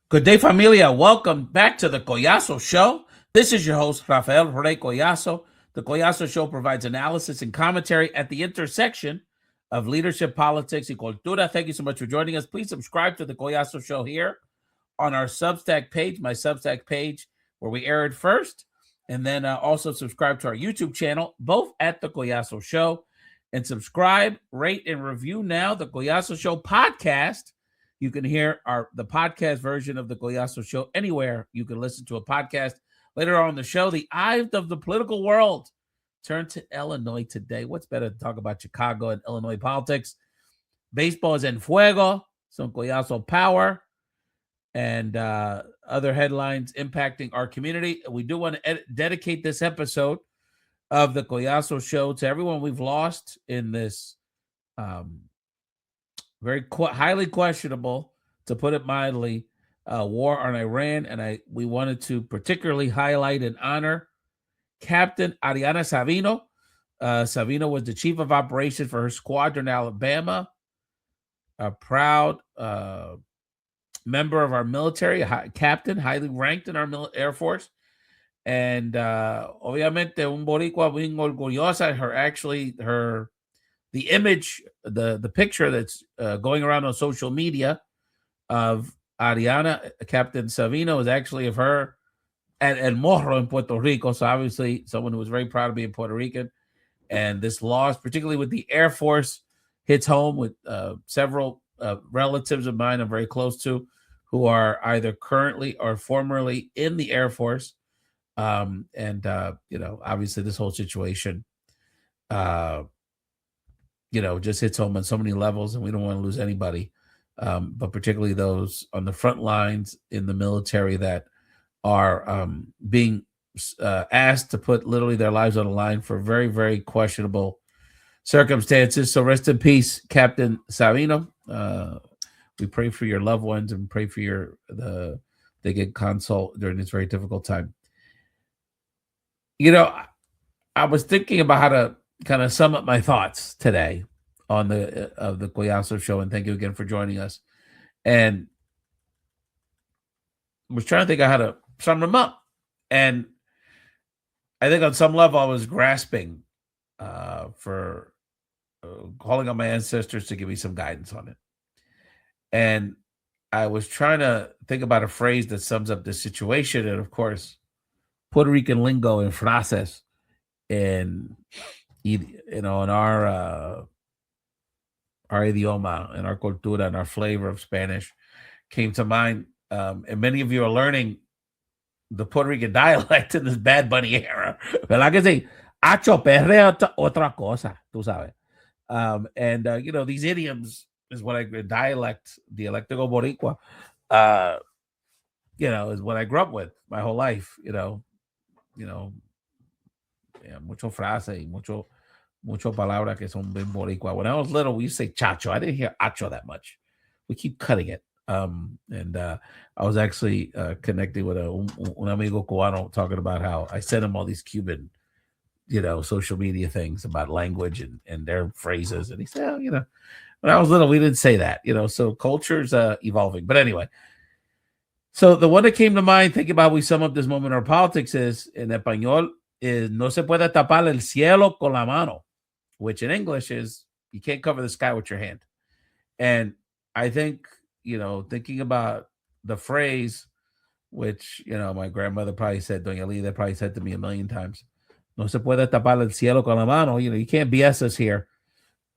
Good day, familia. Welcome back to the Collazo Show. This is your host, Rafael Collazo. The Collazo Show provides analysis and commentary at the intersection of leadership, politics, and cultura. Thank you so much for joining us. Please subscribe to the Collazo Show here on our Substack page, my Substack page, where we air it first. And then also subscribe to our YouTube channel, both at the Collazo Show. And subscribe, rate, and review now the Collazo Show podcast. You can hear the podcast version of the Collazo Show anywhere you can listen to a podcast. Later on in the show, the eyes of the political world turn to Illinois today. What's better to talk about Chicago and Illinois politics? Baseball is en fuego, some Collazo power, and other headlines impacting our community. We do want to dedicate this episode of the Collazo Show to everyone we've lost in this very highly questionable, to put it mildly, war on Iran. And we wanted to particularly highlight and honor Captain Ariana Savino. Savino was the chief of operations for her squadron, Alabama, a proud member of our military, captain, highly ranked in our Air Force. And obviamente un boricua muy orgullosa. The image, the picture that's going around on social media of Ariana, Captain Savino, is actually of her at El Morro in Puerto Rico. So obviously someone who was very proud of being Puerto Rican. And this loss, particularly with the Air Force, hits home with several relatives of mine I'm very close to who are either currently or formerly in the Air Force. Obviously this whole situation, just hits home on so many levels, and we don't want to lose anybody, but particularly those on the front lines in the military that are being asked to put literally their lives on the line for very, very questionable circumstances. So rest in peace, Captain Savino. We pray for your loved ones and pray for they get consult during this very difficult time. I was thinking about how to kind of sum up my thoughts today on the Collazo Show, and thank you again for joining us. And was trying to think of how to sum them up, and I think on some level I was grasping for calling on my ancestors to give me some guidance on it, and I was trying to think about a phrase that sums up this situation, and of course, Puerto Rican lingo and frases, and in our idioma and our cultura and our flavor of Spanish came to mind. And many of you are learning the Puerto Rican dialect in this Bad Bunny era. ¿Verdad que sí? Acho perreo otra cosa, tú sabes. These idioms is what dialectico boricua, is what I grew up with my whole life, mucho frase y mucho palabra que son bien boricua. When I was little, we used to say chacho. I didn't hear acho that much. We keep cutting it. I was actually connected with un amigo cubano, talking about how I sent him all these Cuban, social media things about language and their phrases. And he said, when I was little, we didn't say that, so culture's evolving. But anyway, so the one that came to mind, thinking about how we sum up this moment in our politics, is in español, is no se puede tapar el cielo con la mano, which in English is you can't cover the sky with your hand. And I think, thinking about the phrase, which, my grandmother probably said, Doña Lida probably said to me a million times, no se puede tapar el cielo con la mano. You can't BS us here.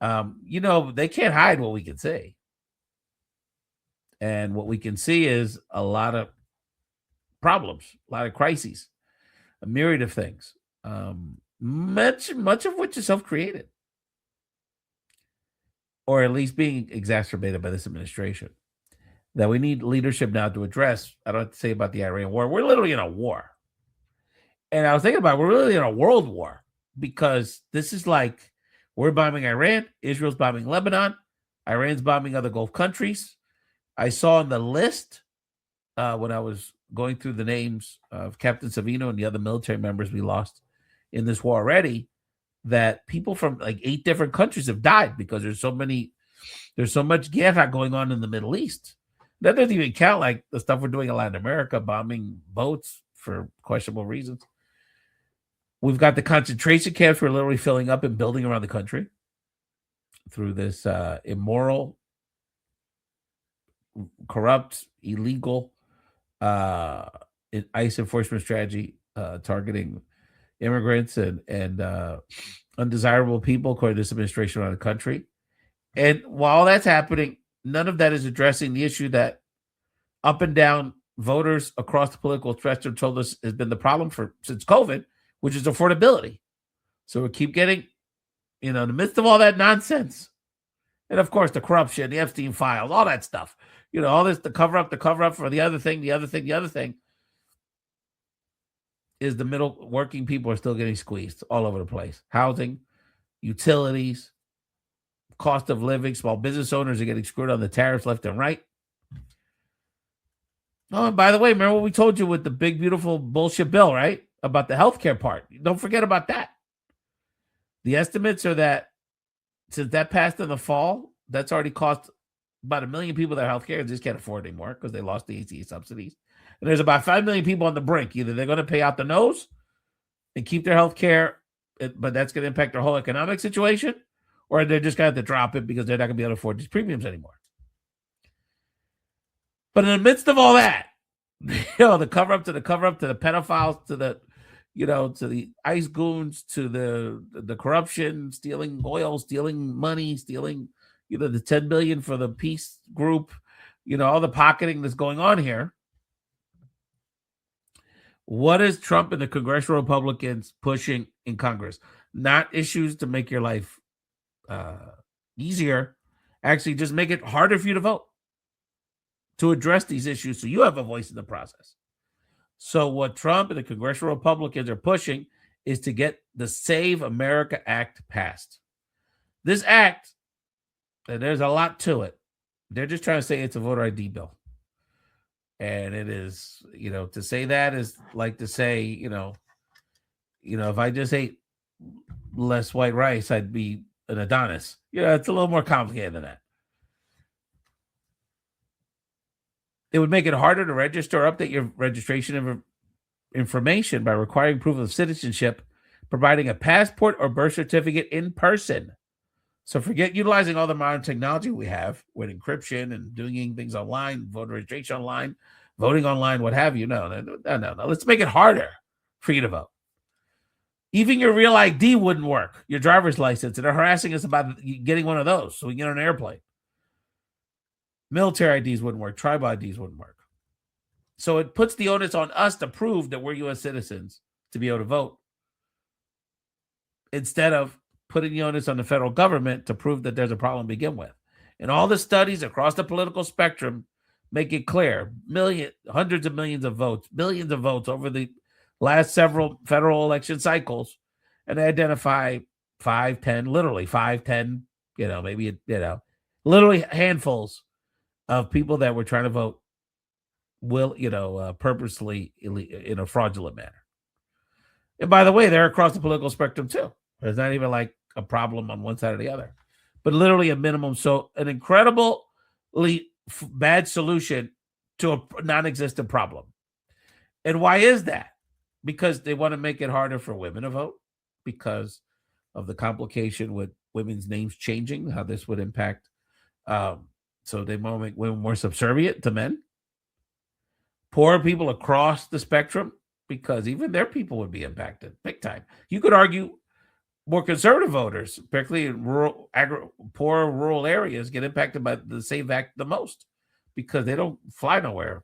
They can't hide what we can see. And what we can see is a lot of problems, a lot of crises, a myriad of things, much of which is self-created, or at least being exacerbated by this administration, that we need leadership now to address. I don't have to say about the Iran war. We're literally in a war. And I was thinking about, we're really in a world war, because this is like, we're bombing Iran, Israel's bombing Lebanon, Iran's bombing other Gulf countries. I saw on the list when I was going through the names of Captain Savino and the other military members we lost in this war already, that people from like 8 different countries have died because there's so much guerra going on in the Middle East. That doesn't even count like the stuff we're doing in Latin America, bombing boats for questionable reasons. We've got the concentration camps we're literally filling up and building around the country through this immoral, corrupt, illegal ICE enforcement strategy targeting immigrants and undesirable people, according to this administration, around the country. And while that's happening, none of that is addressing the issue that up and down voters across the political spectrum told us has been the problem since COVID, which is affordability. So we keep getting, in the midst of all that nonsense, and of course the corruption, the Epstein files, all that stuff, all this, the cover up for the other thing, is the middle working people are still getting squeezed all over the place. Housing, utilities, cost of living, small business owners are getting screwed on the tariffs left and right. Oh, and by the way, remember what we told you with the big, beautiful bullshit bill, right? About the healthcare part. Don't forget about that. The estimates are that since that passed in the fall, that's already cost about 1 million people their healthcare. They just can't afford it anymore because they lost the ACA subsidies. And there's about 5 million people on the brink. Either they're going to pay out the nose and keep their healthcare, but that's going to impact their whole economic situation, or they're just going to have to drop it because they're not going to be able to afford these premiums anymore. But in the midst of all that, the cover up to the pedophiles, to the, to the ICE goons, to the corruption, stealing oil, stealing money, stealing, the 10 billion for the peace group, all the pocketing that's going on here. What is Trump and the congressional Republicans pushing in Congress? Not issues to make your life easier. Actually, just make it harder for you to vote, to address these issues so you have a voice in the process. So what Trump and the congressional Republicans are pushing is to get the Save America Act passed. This act, and there's a lot to it, they're just trying to say it's a voter ID bill. And it is, to say that is like to say, if I just ate less white rice, I'd be an Adonis. It's a little more complicated than that. It would make it harder to register or update your registration information by requiring proof of citizenship, providing a passport or birth certificate in person. So forget utilizing all the modern technology we have with encryption and doing things online, voter registration online, voting online, what have you. No. Let's make it harder for you to vote. Even your real ID wouldn't work, your driver's license, and they're harassing us about getting one of those so we can get on an airplane. Military IDs wouldn't work. Tribal IDs wouldn't work. So it puts the onus on us to prove that we're U.S. citizens to be able to vote, instead of putting the onus on the federal government to prove that there's a problem to begin with. And all the studies across the political spectrum make it clear. Hundreds of millions of votes, billions of votes over the last several federal election cycles. And they identify 5, 10, literally 5, 10, maybe, literally handfuls of people that were trying to vote purposely in a fraudulent manner. And by the way, they're across the political spectrum too. There's not even like a problem on one side or the other, but literally a minimum. So an incredibly bad solution to a non-existent problem. And why is that? Because they want to make it harder for women to vote because of the complication with women's names changing, how this would impact. So they want to make women more subservient to men. Poor people across the spectrum, because even their people would be impacted big time. You could argue more conservative voters, particularly in poor rural areas, get impacted by the SAVE Act the most because they don't fly nowhere.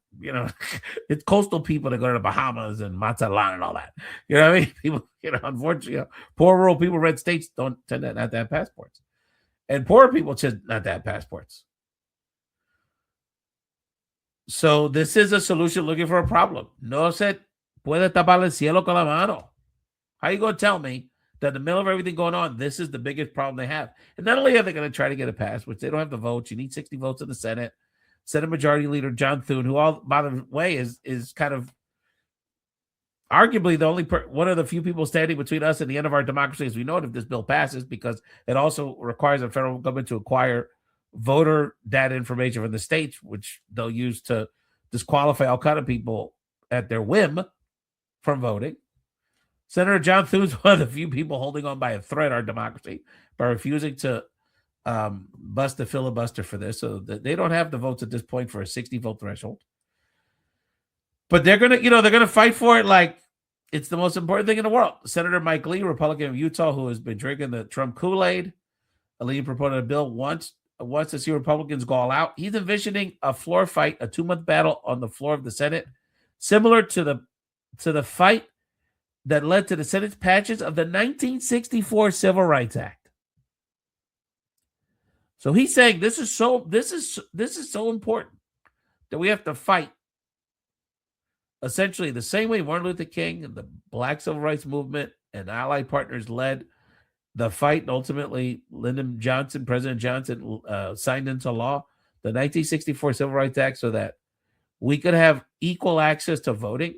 It's coastal people that go to the Bahamas and Mazatlan and all that. You know what I mean? People, unfortunately, poor rural people, red states don't tend to not to have passports. And poor people tend not to have passports. So this is a solution looking for a problem. No se puede tapar el cielo con la mano. How you going to tell me that in the middle of everything going on, this is the biggest problem they have? And not only are they going to try to get it passed, which they don't have the votes, you need 60 votes in the Senate. Senate Majority Leader John Thune, who, all by the way, is kind of arguably the only one of the few people standing between us and the end of our democracy as we know it if this bill passes, because it also requires the federal government to acquire voter data information from the states, which they'll use to disqualify all kind of people at their whim from voting. Senator John Thune is one of the few people holding on by a thread our democracy by refusing to bust the filibuster for this. So they don't have the votes at this point for a 60 vote threshold. But they're going to fight for it like it's the most important thing in the world. Senator Mike Lee, Republican of Utah, who has been drinking the Trump Kool-Aid, a leading proponent of the bill, wants to see Republicans go all out. He's envisioning a floor fight, a 2-month battle on the floor of the Senate, similar to the fight that led to the Senate's passage of the 1964 Civil Rights Act. So he's saying this is so important that we have to fight essentially the same way Martin Luther King and the Black Civil Rights Movement and allied partners led the fight, and ultimately President Johnson signed into law the 1964 Civil Rights Act so that we could have equal access to voting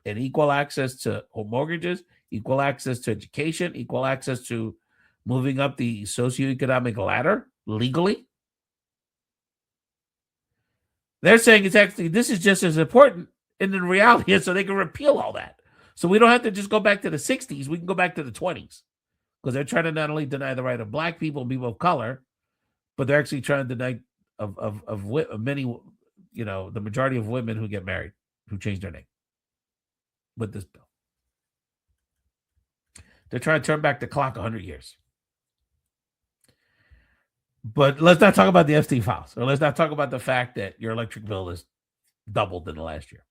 and equal access to home mortgages, equal access to education, equal access to moving up the socioeconomic ladder legally. They're saying this is just as important, and in reality is so they can repeal all that. So we don't have to just go back to the 60s. We can go back to the 20s because they're trying to not only deny the right of black people and people of color, but they're actually trying to deny of many, the majority of women who get married, who change their name with this bill. They're trying to turn back the clock 100 years. But let's not talk about the Epstein files, or let's not talk about the fact that your electric bill is doubled in the last year.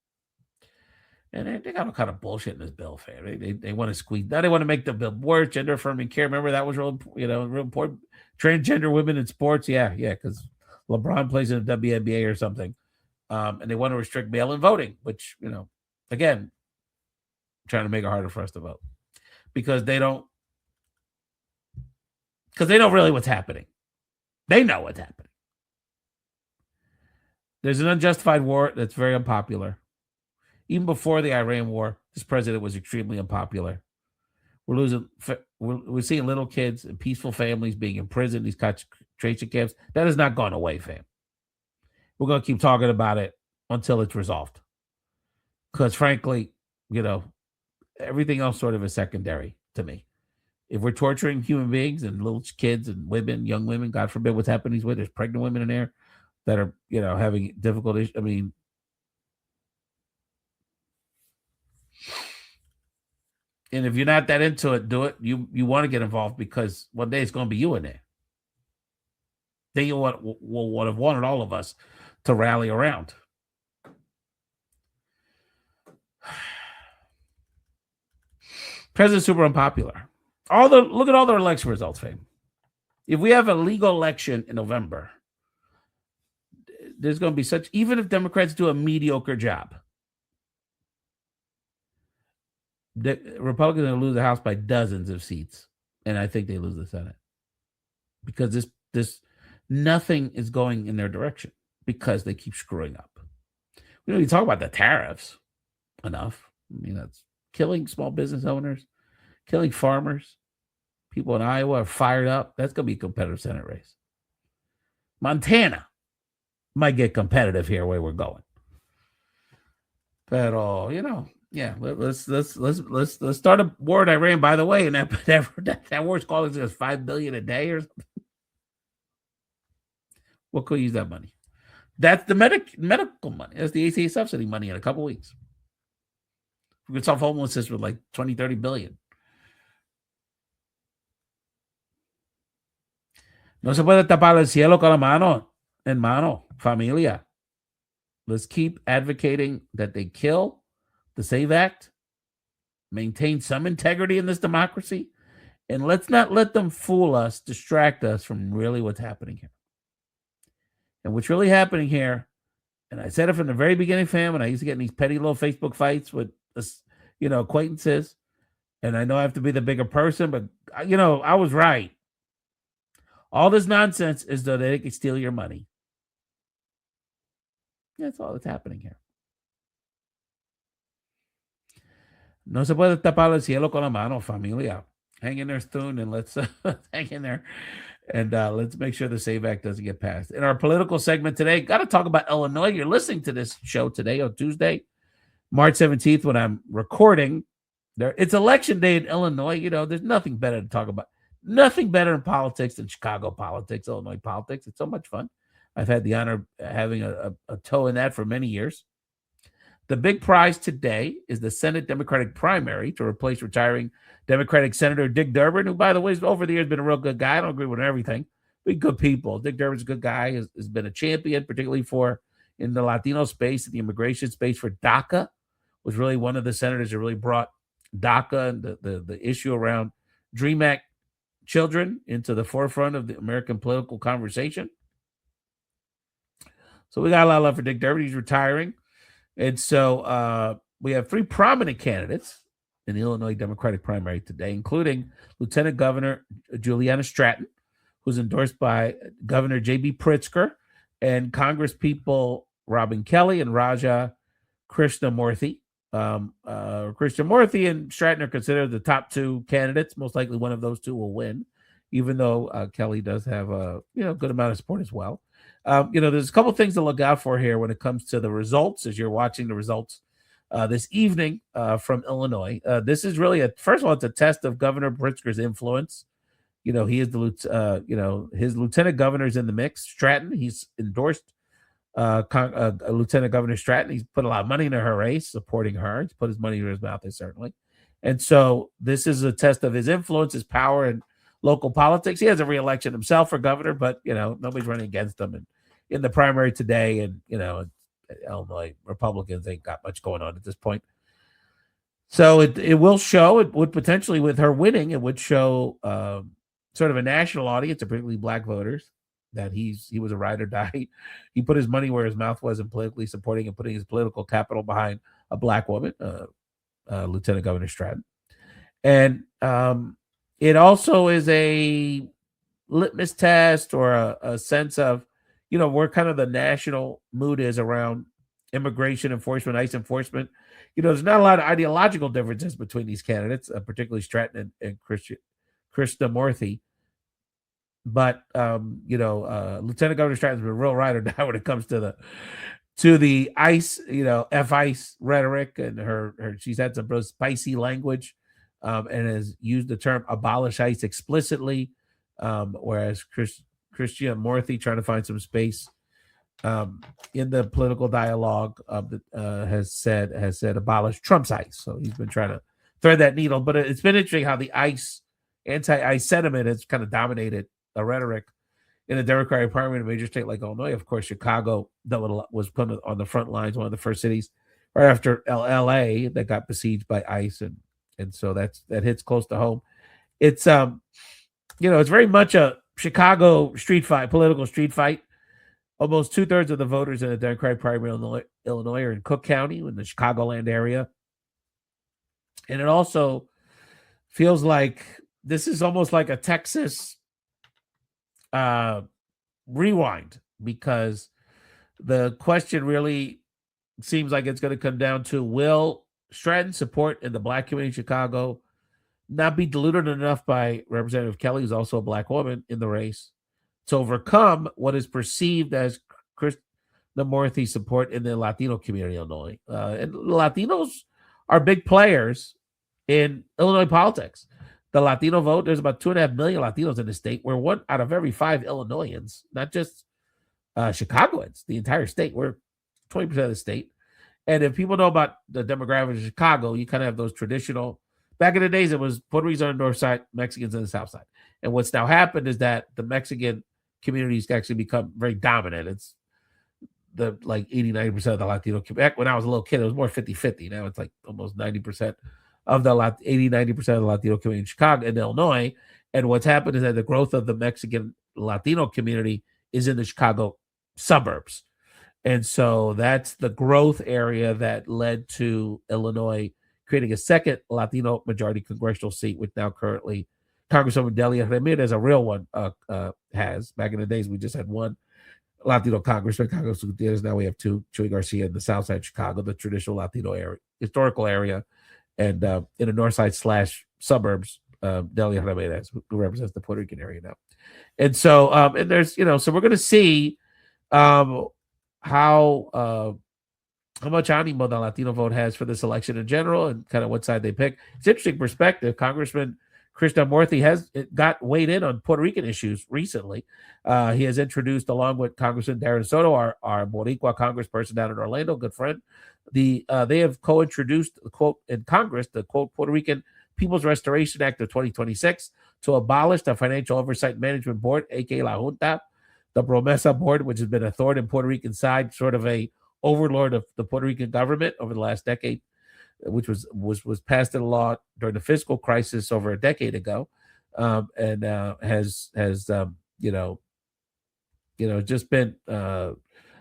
And they got all kind of bullshit in this bill, fam. They want to squeeze. Now they want to make the bill worse. Gender affirming care. Remember that was real important. Transgender women in sports. Yeah, because LeBron plays in the WNBA or something. And they want to restrict mail-in voting, which, again, trying to make it harder for us to vote because they don't really what's happening. They know what's happening. There's an unjustified war that's very unpopular. Even before the Iran war, this president was extremely unpopular. We're seeing little kids and peaceful families being imprisoned in these concentration camps. That has not gone away, fam. We're going to keep talking about it until it's resolved. Because frankly, everything else sort of is secondary to me. If we're torturing human beings and little kids and women, young women, God forbid what's happening with, there's pregnant women in there that are, having difficult issues. I mean, and if you're not that into it, do it. You want to get involved because one day it's going to be you in there. Then you will have wanted all of us to rally around. President's super unpopular. Look at all the election results, fam. If we have a legal election in November, there's going to be even if Democrats do a mediocre job, the Republicans are going to lose the House by dozens of seats, and I think they lose the Senate because this nothing is going in their direction because they keep screwing up. We don't even talk about the tariffs enough. I mean, that's killing small business owners, killing farmers. People in Iowa are fired up. That's going to be a competitive Senate race. Montana might get competitive here where we're going. But let's start a war in Iran. By the way, and that war's calling us $5 billion a day or something. What could we use that money? That's the medical money. That's the ACA subsidy money in a couple weeks. We could solve homelessness with like 20, 30 billion. No se puede tapar el cielo con la mano en mano, familia. Let's keep advocating that they kill the SAVE Act, maintain some integrity in this democracy, and let's not let them fool us, distract us from really what's happening here. And what's really happening here, and I said it from the very beginning, fam, and I used to get in these petty little Facebook fights with, acquaintances, and I know I have to be the bigger person, but, I was right. All this nonsense is so they can steal your money. That's all that's happening here. No se puede tapar el cielo con la mano, familia. Hang in there, Thune, and let's hang in there. And let's make sure the SAVE Act doesn't get passed. In our political segment today, got to talk about Illinois. You're listening to this show today on Tuesday, March 17th, when I'm recording. It's election day in Illinois. You know, there's nothing better to talk about. Nothing better in politics than Chicago politics, Illinois politics. It's so much fun. I've had the honor of having a toe in that for many years. The big prize today is the Senate Democratic primary to replace retiring Democratic Senator Dick Durbin, who, by the way, over the years been a real good guy. I don't agree with everything, but good people. Dick Durbin's a good guy, has been a champion, particularly for in the Latino space, the immigration space for DACA, was really one of the senators that really brought DACA and the issue around DREAM Act children into the forefront of the American political conversation. So we got a lot of love for Dick Durbin. He's retiring. And so we have three prominent candidates in the Illinois Democratic primary today, including Lieutenant Governor Juliana Stratton, who's endorsed by Governor J.B. Pritzker, and Congress people Robin Kelly and Raja Krishnamurthy. Krishnamurthy and Stratton are considered the top two candidates. Most likely one of those two will win, even though Kelly does have a good amount of support as well. There's a couple things to look out for here when it comes to the results as you're watching the results this evening from Illinois. This is really first of all, it's a test of Governor Pritzker's influence. He is his lieutenant governor's in the mix. Stratton, he's endorsed Lieutenant Governor Stratton. He's put a lot of money into her race, supporting her. He's put his money in his mouth, certainly. And so this is a test of his influence, his power in local politics. He has a re-election himself for governor, but, nobody's running against him. And in the primary today, and, Illinois Republicans ain't got much going on at this point. So it will show, it would potentially, with her winning, it would show sort of a national audience, particularly black voters, that he was a ride or die. He put his money where his mouth was in politically supporting and putting his political capital behind a black woman, Lieutenant Governor Stratton. And it also is a litmus test or a sense of, where kind of the national mood is around immigration enforcement, ICE enforcement. There's not a lot of ideological differences between these candidates, particularly Stratton and Krishnamurthy. But Lieutenant Governor Stratton's been a real ride or die when it comes to the ICE, F-ICE rhetoric, and her she's had some real spicy language, and has used the term abolish ICE explicitly, whereas Krishnamurthy, trying to find some space in the political dialogue, has said abolish Trump's ICE. So he's been trying to thread that needle. But it's been interesting how the ICE anti-ICE sentiment has kind of dominated the rhetoric in a Democratic primary in a major state like Illinois. Of course, Chicago was put on the front lines, one of the first cities right after LA that got besieged by ICE, and so that hits close to home. It's it's very much a Chicago street fight, political street fight. Almost 2/3 of the voters in the Democratic primary in Illinois are in Cook County, in the Chicagoland area, and it also feels like this is almost like a Texas rewind, because the question really seems like it's going to come down to, will Stratton's support in the black community in Chicago not be diluted enough by Representative Kelly, who's also a black woman in the race, to overcome what is perceived as Krishnamurthy support in the Latino community in Illinois? And Latinos are big players in Illinois politics. The Latino vote, there's about 2.5 million Latinos in the state. We're 1 out of every 5 Illinoisans, not just Chicagoans, the entire state. We're 20% of the state. And if people know about the demographics of Chicago, you kind of have those traditional, back in the days, it was Puerto Ricans on the north side, Mexicans on the south side. And what's now happened is that the Mexican communities actually become very dominant. It's the 80-90% of the Latino community. Back when I was a little kid, it was more 50-50. Now it's like almost 90% of the 80-90% of the Latino community in Chicago and Illinois. And what's happened is that the growth of the Mexican Latino community is in the Chicago suburbs. And so that's the growth area that led to Illinois creating a second Latino majority congressional seat, which now currently Congresswoman Delia Ramirez, a real one, has. Back in the days, we just had one Latino congressman, Congress Gutierrez. Now we have two, Chuy Garcia in the south side of Chicago, the traditional Latino area, historical area, and in the north side / suburbs, Delia Ramirez, who represents the Puerto Rican area now. And so, and there's, so we're going to see um, how much animo the Latino vote has for this election in general and kind of what side they pick. It's interesting perspective. Congressman Krishnamurthy has got weighed in on Puerto Rican issues recently. He has introduced, along with Congressman Darren Soto, our Boricua congressperson down in Orlando, good friend, they have co-introduced, quote, in Congress, the, quote, Puerto Rican People's Restoration Act of 2026 to abolish the Financial Oversight Management Board, aka La Junta, the Promesa Board, which has been a thorn in Puerto Rican side, sort of a overlord of the Puerto Rican government over the last decade, which was passed into law during the fiscal crisis over a decade ago, and has just been a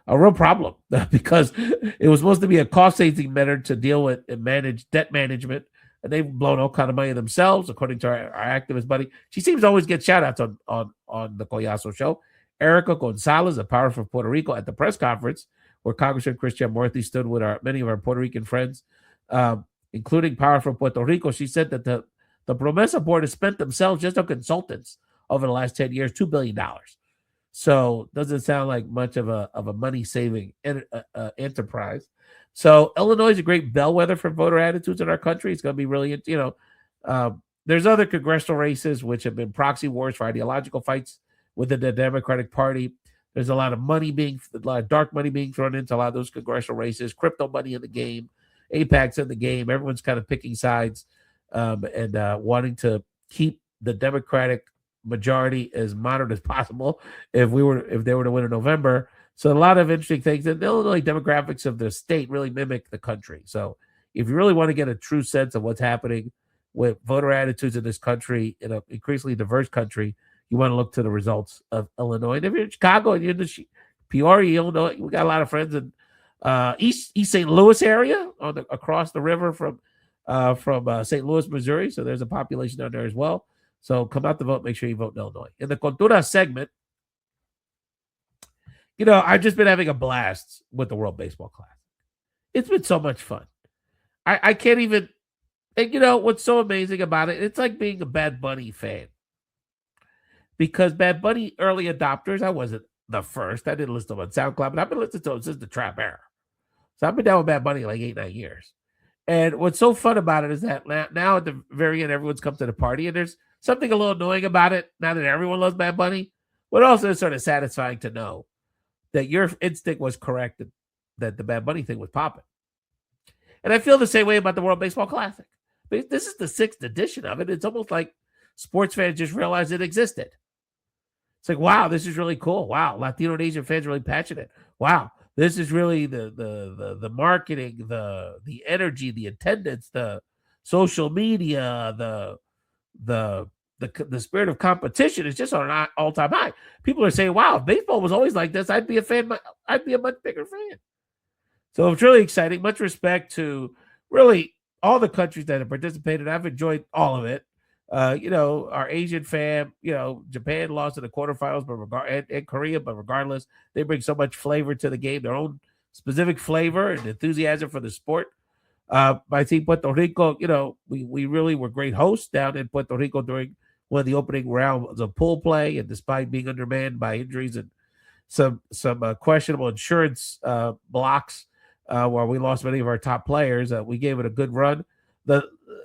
real problem because it was supposed to be a cost-saving measure to deal with and manage debt management, and they've blown all kind of money themselves, according to our activist buddy. She seems to always get shout-outs on the Collazo show. Erica Gonzalez, a power from Puerto Rico, at the press conference where Congressman Krishnamurthy stood with many of our Puerto Rican friends, including power from Puerto Rico. She said that the Promesa Board has spent themselves just on consultants over the last 10 years, $2 billion. So doesn't sound like much of a money-saving enterprise. So Illinois is a great bellwether for voter attitudes in our country. It's going to be really, there's other congressional races which have been proxy wars for ideological fights within the Democratic Party. There's a lot of dark money being thrown into a lot of those congressional races, crypto money in the game, APAC's in the game. Everyone's kind of picking sides and wanting to keep the Democratic majority as moderate as possible if they were to win in November. So a lot of interesting things. And the Illinois demographics of the state really mimic the country. So if you really want to get a true sense of what's happening with voter attitudes in this country, in an increasingly diverse country, you want to look to the results of Illinois. And if you're in Chicago and you're in the Peoria, Illinois, we got a lot of friends in East St. Louis area across the river from St. Louis, Missouri. So there's a population down there as well. So come out to vote. Make sure you vote in Illinois. In the Cultura segment, I've just been having a blast with the World Baseball Classic. It's been so much fun. I can't even, and what's so amazing about it, it's like being a Bad Bunny fan. Because Bad Bunny early adopters, I wasn't the first. I didn't listen to him on SoundCloud, but I've been listening to him since the trap era. So I've been down with Bad Bunny like 8-9 years. And what's so fun about it is that now at the very end, everyone's come to the party, and there's something a little annoying about it. Now that everyone loves Bad Bunny, but also it's sort of satisfying to know that your instinct was correct, that the Bad Bunny thing was popping. And I feel the same way about the World Baseball Classic. But this is the 6th edition of it. It's almost like sports fans just realized it existed. It's like, wow, this is really cool. Wow, Latino and Asian fans are really passionate. Wow, this is really the marketing, the energy, the attendance, the social media, the spirit of competition is just on an all-time high. People are saying, wow, if baseball was always like this, I'd be a fan. I'd be a much bigger fan. So it's really exciting. Much respect to really all the countries that have participated. I've enjoyed all of it. Our Asian fam, Japan lost in the quarterfinals, and Korea, but regardless, they bring so much flavor to the game, their own specific flavor and enthusiasm for the sport. My team, Puerto Rico, we really were great hosts down in Puerto Rico during one of the opening rounds of pool play, and despite being undermanned by injuries and some questionable insurance blocks, where we lost many of our top players, we gave it a good run.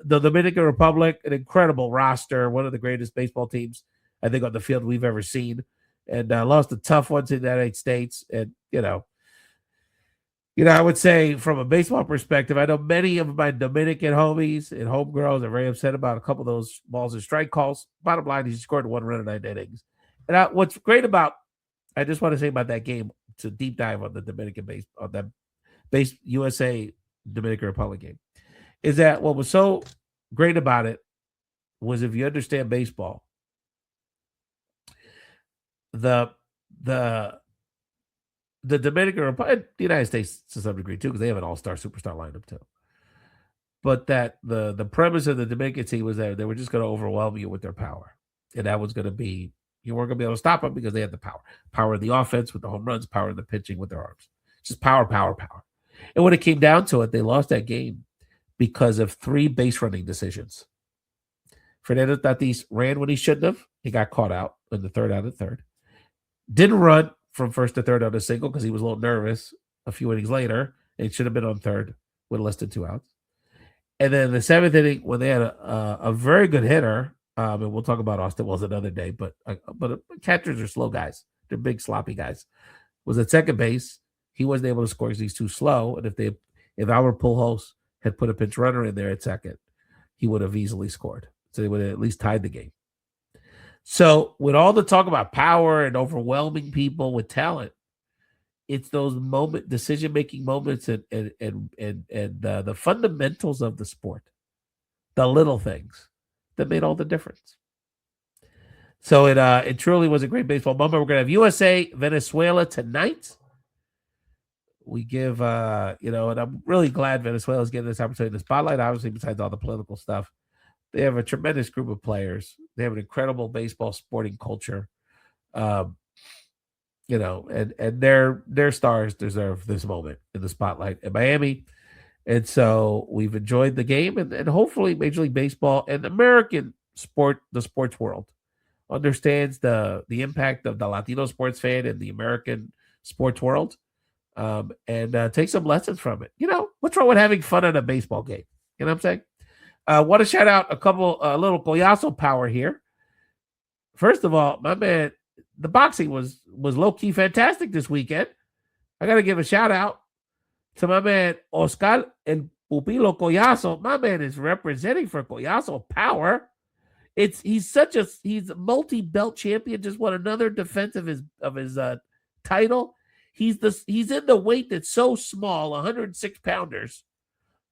The Dominican Republic, an incredible roster, one of the greatest baseball teams, I think, on the field we've ever seen, and lost a tough one to the United States. And, I would say from a baseball perspective, I know many of my Dominican homies and homegirls are very upset about a couple of those balls and strike calls. Bottom line, he scored 1 run in 9 innings. And what's great about, I just want to say about that game, to deep dive on the Dominican USA Dominican Republic game, is that what was so great about it was, if you understand baseball, the Dominican Republic, the United States to some degree too, because they have an all-star superstar lineup too. But that the premise of the Dominican team was that they were just going to overwhelm you with their power, and that was going to be, you weren't going to be able to stop them because they had the power of the offense with the home runs, power of the pitching with their arms, just power. And when it came down to it, they lost that game because of 3 base running decisions. Fernando Tatis ran when he shouldn't have, He got caught out in the third out of third. Didn't run from first to third on a single because he was a little nervous a few innings later. And should have been on third with less than 2 outs. And then the seventh inning, when they had a very good hitter, and we'll talk about Austin Wells another day, but catchers are slow guys. They're big, sloppy guys. Was at second base. He wasn't able to score because he's too slow. And if Albert Pujols had put a pinch runner in there at second, he would have easily scored. So they would have at least tied the game. So with all the talk about power and overwhelming people with talent, it's those decision-making moments and the fundamentals of the sport, the little things that made all the difference. So it truly was a great baseball moment. We're going to have USA, Venezuela tonight. We give, and I'm really glad Venezuela is getting this opportunity in the spotlight, obviously, besides all the political stuff. They have a tremendous group of players. They have an incredible baseball sporting culture. And their stars deserve this moment in the spotlight in Miami. And so we've enjoyed the game, and hopefully Major League Baseball and American sport, the sports world, understands the impact of the Latino sports fan in the American sports world, and take some lessons from it. What's wrong with having fun at a baseball game? You know what I'm saying? Want to shout out a little Collazo power here. First of all, my man, the boxing was low-key fantastic this weekend. I got to give a shout out to my man, Oscar El Pupilo Collazo. My man is representing for Collazo power. He's a multi-belt champion, just won another defense of his title. He's in the weight that's so small, 106 pounders,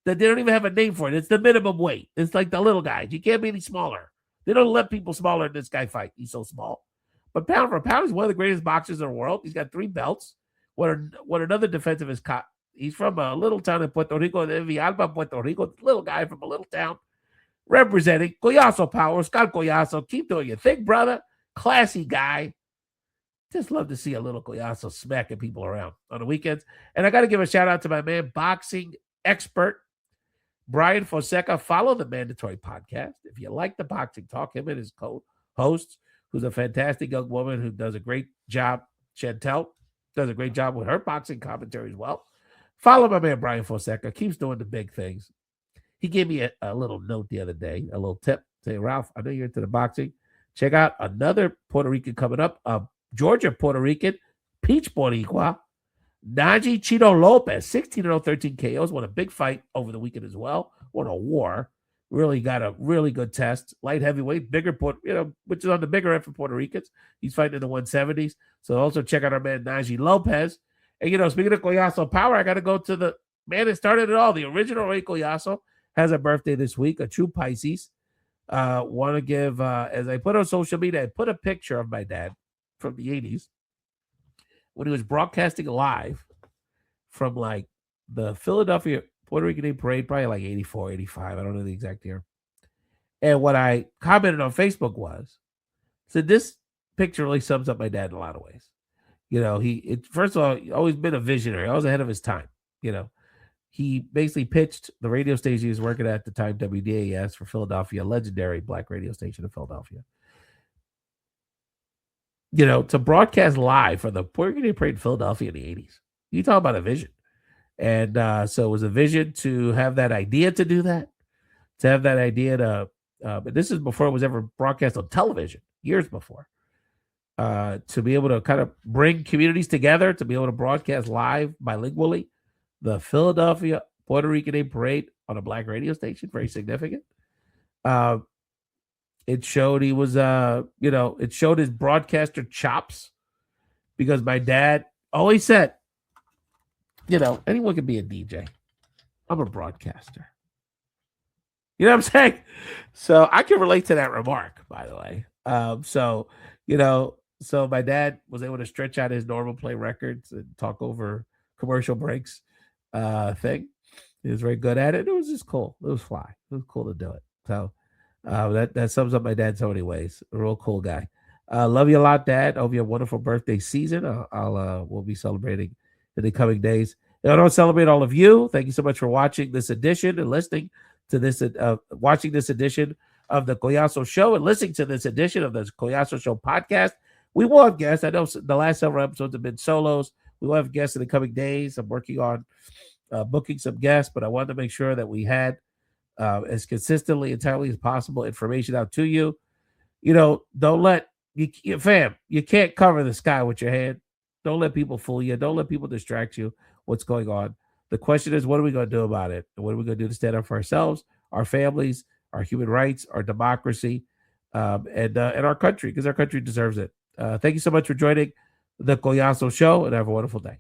that they don't even have a name for it. It's the minimum weight. It's like the little guys. You can't be any smaller. They don't let people smaller than this guy fight. He's so small. But pound for pound, he's one of the greatest boxers in the world. He's got 3 belts. What another defensive is caught. He's from a little town in Puerto Rico, Villalba, Puerto Rico. Little guy from a little town. Representing Collazo power. Scott Collazo. Keep doing your thing, brother. Classy guy. Just love to see a little Collazo smacking people around on the weekends. And I got to give a shout out to my man, boxing expert, Brian Fonseca. Follow the Mandatory Podcast. If you like the boxing talk, him and his co-host, who's a fantastic young woman who does a great job, Chantel, does a great job with her boxing commentary as well. Follow my man, Brian Fonseca. Keeps doing the big things. He gave me a little note the other day, a little tip. Say, Ralph, I know you're into the boxing. Check out another Puerto Rican coming up, Georgia Puerto Rican, Peach Boricua, Naji Chino Lopez, 16-0, 13 KOs, won a big fight over the weekend as well. Won a war. Really got a really good test. Light heavyweight, bigger, which is on the bigger end for Puerto Ricans. He's fighting in the 170s. So also check out our man Naji Lopez. And speaking of Collazo power, I got to go to the man that started it all. The original Ray Collazo has a birthday this week, a true Pisces. Want to give, as I put on social media, I put a picture of my dad from the 80s when he was broadcasting live from like the Philadelphia Puerto Rican Day Parade, probably like 84, 85. I don't know the exact year. And what I commented on Facebook said this picture really sums up my dad in a lot of ways. First of all, he always been a visionary, always ahead of his time. He basically pitched the radio station he was working at the time, WDAS for Philadelphia, legendary black radio station in Philadelphia. To broadcast live for the Puerto Rican Day Parade in Philadelphia in the 80s. You talk about a vision. And so it was a vision to have that idea to do that, to have that idea but this is before it was ever broadcast on television, years before, to be able to kind of bring communities together, to be able to broadcast live bilingually, the Philadelphia Puerto Rican Day Parade on a black radio station, very significant. It showed he was, it showed his broadcaster chops, because my dad always said, anyone can be a DJ. I'm a broadcaster. You know what I'm saying? So I can relate to that remark, by the way. So my dad was able to stretch out his normal play records and talk over commercial breaks thing. He was very good at it. It was just cool. It was fly. It was cool to do it. So that sums up my dad so many ways. A real cool guy. Love you a lot, Dad. Hope you have a wonderful birthday season. We'll be celebrating in the coming days. And I want to celebrate all of you. Thank you so much for watching this edition and listening to this, watching this edition of the Collazo Show and listening to this edition of the Collazo Show podcast. We will have guests. I know the last several episodes have been solos. We will have guests in the coming days. I'm working on booking some guests, but I wanted to make sure that we had as consistently and timely as possible information out to you. Don't let fam, you can't cover the sky with your hand. Don't let people fool you. Don't let people distract you. What's going on? The question is, what are we going to do about it? And what are we going to do to stand up for ourselves, our families, our human rights, our democracy, and our country, because our country deserves it. Thank you so much for joining the Collazo Show, and have a wonderful day.